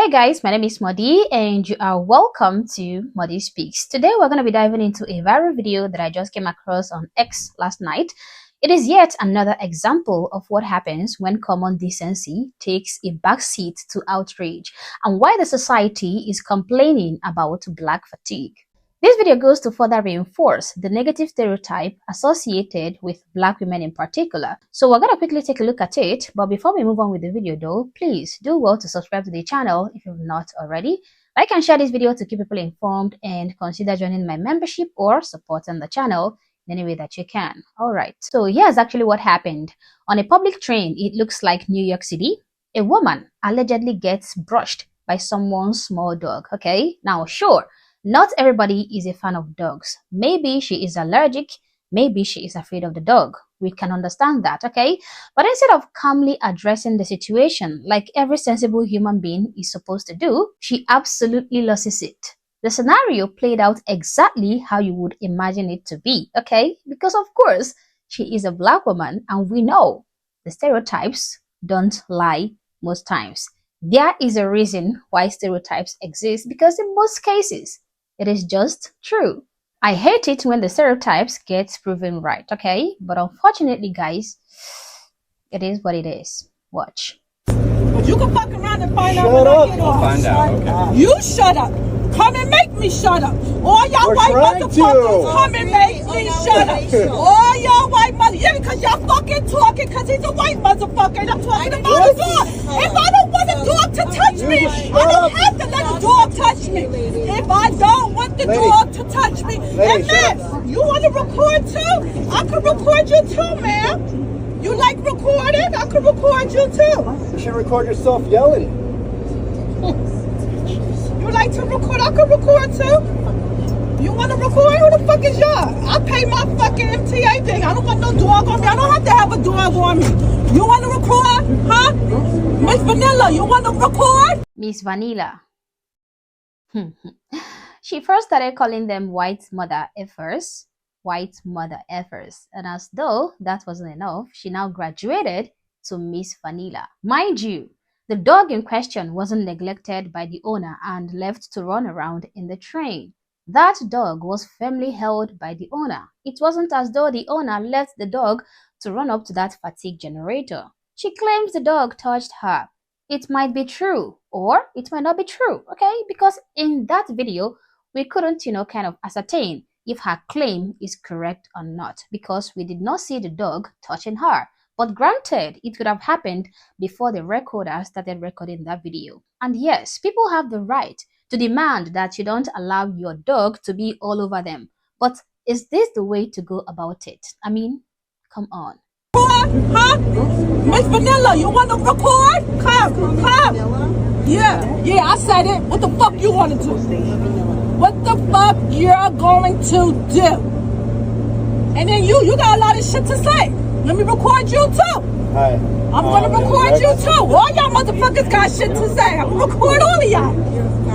Hey guys, my name is Modi and you are welcome to Modi Speaks. Today we're going to be diving into a viral video that I just came across on X last night. It is yet another example of what happens when common decency takes a backseat to outrage and why the society is complaining about black fatigue. This video goes to further reinforce the negative stereotype associated with black women in particular. So we're going to quickly take a look at it. But before we move on with the video though, please do well to subscribe to the channel if you've not already. Like and share this video to keep people informed and consider joining my membership or supporting the channel in any way that you can. Alright, so here's actually what happened. On a public train, it looks like New York City, a woman allegedly gets brushed by someone's small dog. Okay, now sure. Not everybody is a fan of dogs. Maybe she is allergic. Maybe she is afraid of the dog. We can understand that, okay? But instead of calmly addressing the situation like every sensible human being is supposed to do, she absolutely loses it. The scenario played out exactly how you would imagine it to be, okay? Because of course, she is a black woman and we know the stereotypes don't lie most times. There is a reason why stereotypes exist because in most cases, it is just true. I hate it when the stereotypes get proven right, okay? But unfortunately, guys, it is what it is. Watch. But you can fuck around and find out when I get off. Find out, okay. You shut up. Come and make me shut up. All y'all white motherfuckers come and make me shut up. All y'all white motherfuckers. Yeah, because y'all fucking talking because he's a white motherfucker and I'm talking about a dog. If I don't want a dog to touch me, I don't have to let a dog touch me. If I don't want the dog to touch me. And man, you want to record too? I can record you too, ma'am. You like recording? I can record you too. You should record yourself yelling. You like to record? I can record too. You want to record? Who the fuck is y'all? I pay my fucking MTA thing. I don't want no dog on me. I don't have to have a dog on me. You want to record? Huh? Miss Vanilla, you want to record? Miss Vanilla. She first started calling them white mother effers. White mother effers. And as though that wasn't enough, she now graduated to Miss Vanilla. Mind you, the dog in question wasn't neglected by the owner and left to run around in the train. That dog was firmly held by the owner. It wasn't as though the owner left the dog to run up to that fatigue generator. She claims the dog touched her. It might be true or it might not be true, okay? Because in that video, we couldn't, kind of ascertain if her claim is correct or not because we did not see the dog touching her. But granted, it could have happened before the recorder started recording that video. And yes, people have the right to demand that you don't allow your dog to be all over them. But is this the way to go about it? I mean, come on. Huh? Miss Vanilla, you want to record? Come. Yeah, I said it. What the fuck you want to do? What the fuck you're going to do? And then you got a lot of shit to say. Let me record you too. Hi. I'm gonna record you too. All y'all motherfuckers got shit to say. I'm gonna record all of y'all.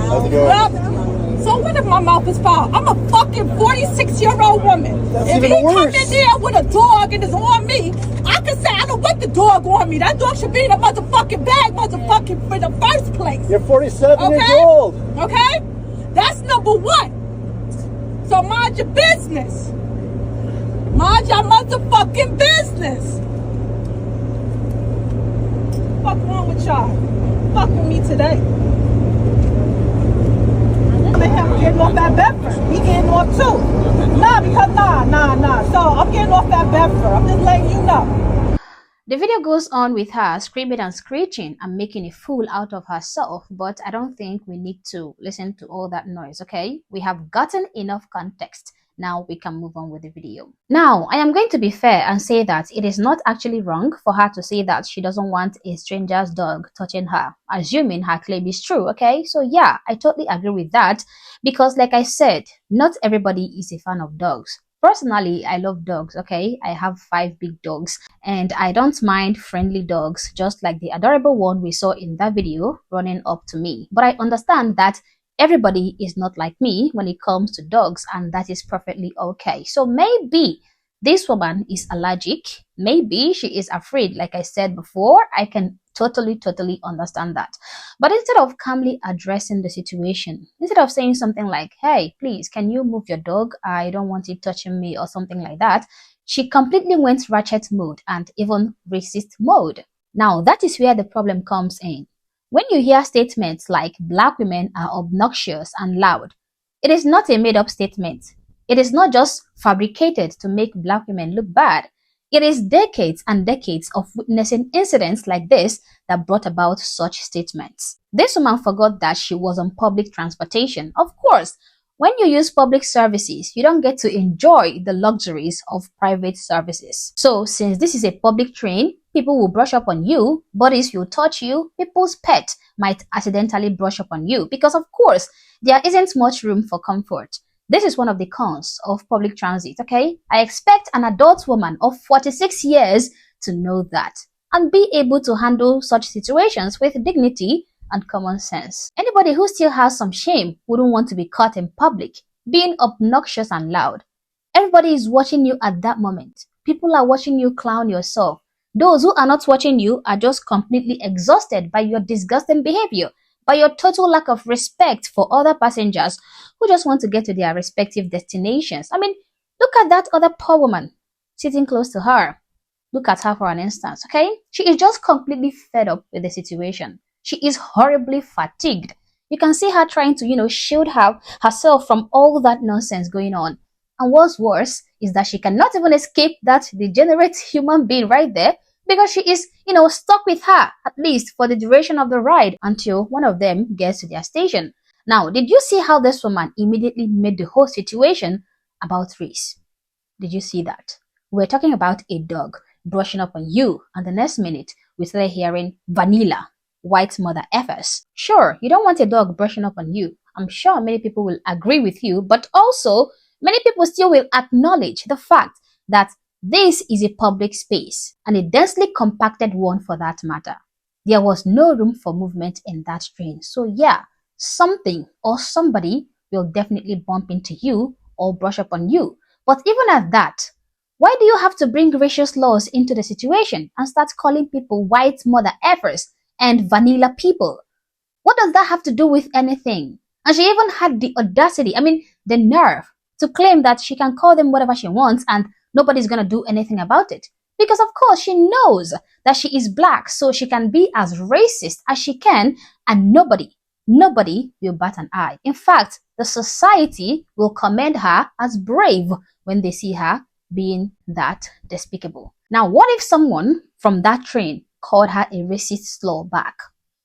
How's it going? So what if my mouth is foul? I'm a fucking 46-year-old woman. That's if even he worse. come in there with a dog and is on me, I can say I don't want the dog on me. That dog should be in a motherfucking bag, motherfucking for the first place. You're 47 years Okay? old. Okay? That's number one. So mind your business. Mind your motherfucking business. Fuck wrong with y'all? Fuck with me today. I'm getting off that Bedford. He getting off too. Nah. So I'm getting off that Bedford. I'm just letting you know. The video goes on with her screaming and screeching and making a fool out of herself, but I don't think we need to listen to all that noise, okay? We have gotten enough context. Now we can move on with the video. Now, I am going to be fair and say that it is not actually wrong for her to say that she doesn't want a stranger's dog touching her, assuming her claim is true, okay? So yeah, I totally agree with that because like I said, not everybody is a fan of dogs. Personally, I love dogs, okay? I have 5 big dogs and I don't mind friendly dogs, just like the adorable one we saw in that video running up to me. But I understand that everybody is not like me when it comes to dogs, and that is perfectly okay. So maybe this woman is allergic. Maybe she is afraid. Like I said before, I can totally understand that. But instead of calmly addressing the situation, instead of saying something like, hey, please, can you move your dog? I don't want it touching me, or something like that, she completely went ratchet mode and even racist mode. Now, that is where the problem comes in. When you hear statements like black women are obnoxious and loud, it is not a made-up statement. It is not just fabricated to make black women look bad. It is decades and decades of witnessing incidents like this that brought about such statements. This woman forgot that she was on public transportation. Of course, when you use public services, you don't get to enjoy the luxuries of private services. So, since this is a public train, people will brush up on you, bodies will touch you, people's pet might accidentally brush up on you because, of course, there isn't much room for comfort. This is one of the cons of public transit, okay? I expect an adult woman of 46 years to know that and be able to handle such situations with dignity and common sense. Anybody who still has some shame wouldn't want to be caught in public, being obnoxious and loud. Everybody is watching you at that moment. People are watching you clown yourself. Those who are not watching you are just completely exhausted by your disgusting behavior, by your total lack of respect for other passengers who just want to get to their respective destinations. I mean, look at that other poor woman sitting close to her. Look at her for an instance, okay? She is just completely fed up with the situation. She is horribly fatigued. You can see her trying to, shield herself from all that nonsense going on. And what's worse is that she cannot even escape that degenerate human being right there because she is, stuck with her, at least for the duration of the ride until one of them gets to their station. Now, did you see how this woman immediately made the whole situation about race? Did you see that? We're talking about a dog brushing up on you, and the next minute we started hearing vanilla, white mother effers. Sure, you don't want a dog brushing up on you. I'm sure many people will agree with you, but also many people still will acknowledge the fact that this is a public space, and a densely compacted one for that matter. There was no room for movement in that train. So yeah, something or somebody will definitely bump into you or brush up on you. But even at that, why do you have to bring racial laws into the situation and start calling people white mother effers and vanilla people? What does that have to do with anything? And she even had the audacity, the nerve, to claim that she can call them whatever she wants and nobody's going to do anything about it. Because of course she knows that she is black, so she can be as racist as she can and nobody will bat an eye. In fact, the society will commend her as brave when they see her being that despicable. Now, what if someone from that train called her a racist slur back?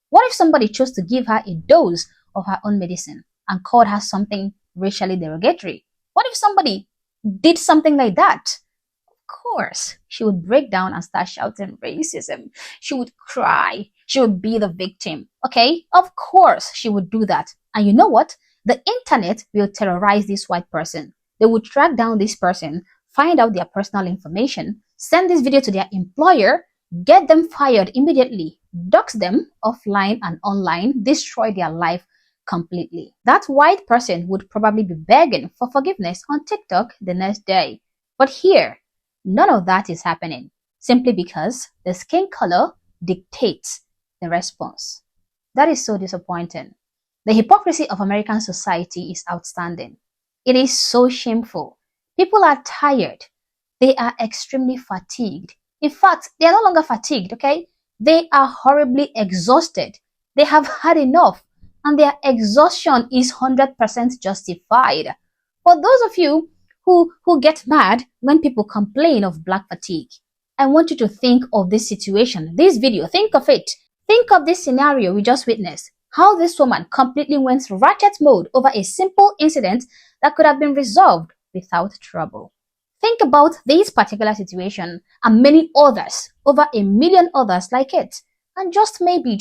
What if somebody chose to give her a dose of her own medicine and called her something racially derogatory? What if somebody did something like that? Of course, she would break down and start shouting racism. She would cry. She would be the victim. Okay? Of course, she would do that. And you know what? The internet will terrorize this white person. They would track down this person, find out their personal information, send this video to their employer, get them fired immediately, dox them offline and online, destroy their life completely. That white person would probably be begging for forgiveness on TikTok the next day. But here, none of that is happening, simply because the skin color dictates the response. That is so disappointing. The hypocrisy of American society is outstanding. It is so shameful. People are tired. They are extremely fatigued. In fact, they are no longer fatigued, okay? They are horribly exhausted. They have had enough, and their exhaustion is 100% justified. For those of you who get mad when people complain of black fatigue, I want you to think of this situation, this video, think of it. Think of this scenario we just witnessed. How this woman completely went ratchet mode over a simple incident that could have been resolved without trouble. Think about this particular situation and many others, over 1 million others like it. And just maybe,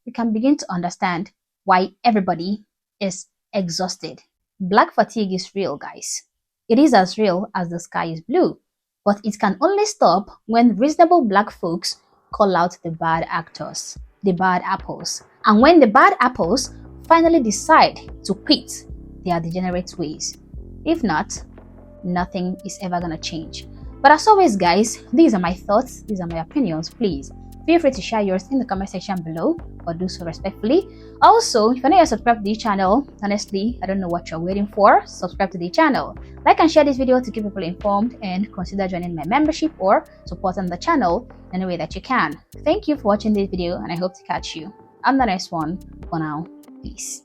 you can begin to understand why everybody is exhausted. Black fatigue is real, guys. It is as real as the sky is blue. But it can only stop when reasonable black folks call out the bad actors, the bad apples. And when the bad apples finally decide to quit their degenerate ways. If not, nothing is ever gonna change. But as always, guys, these are my thoughts, these are my opinions. Please Feel free to share yours in the comment section below, or do so respectfully. Also, if you're not yet subscribed to the channel, honestly, I don't know what you're waiting for. Subscribe to the channel. Like and share this video to keep people informed, and consider joining my membership or supporting the channel in any way that you can. Thank you for watching this video, and I hope to catch you on the next one. For now, peace.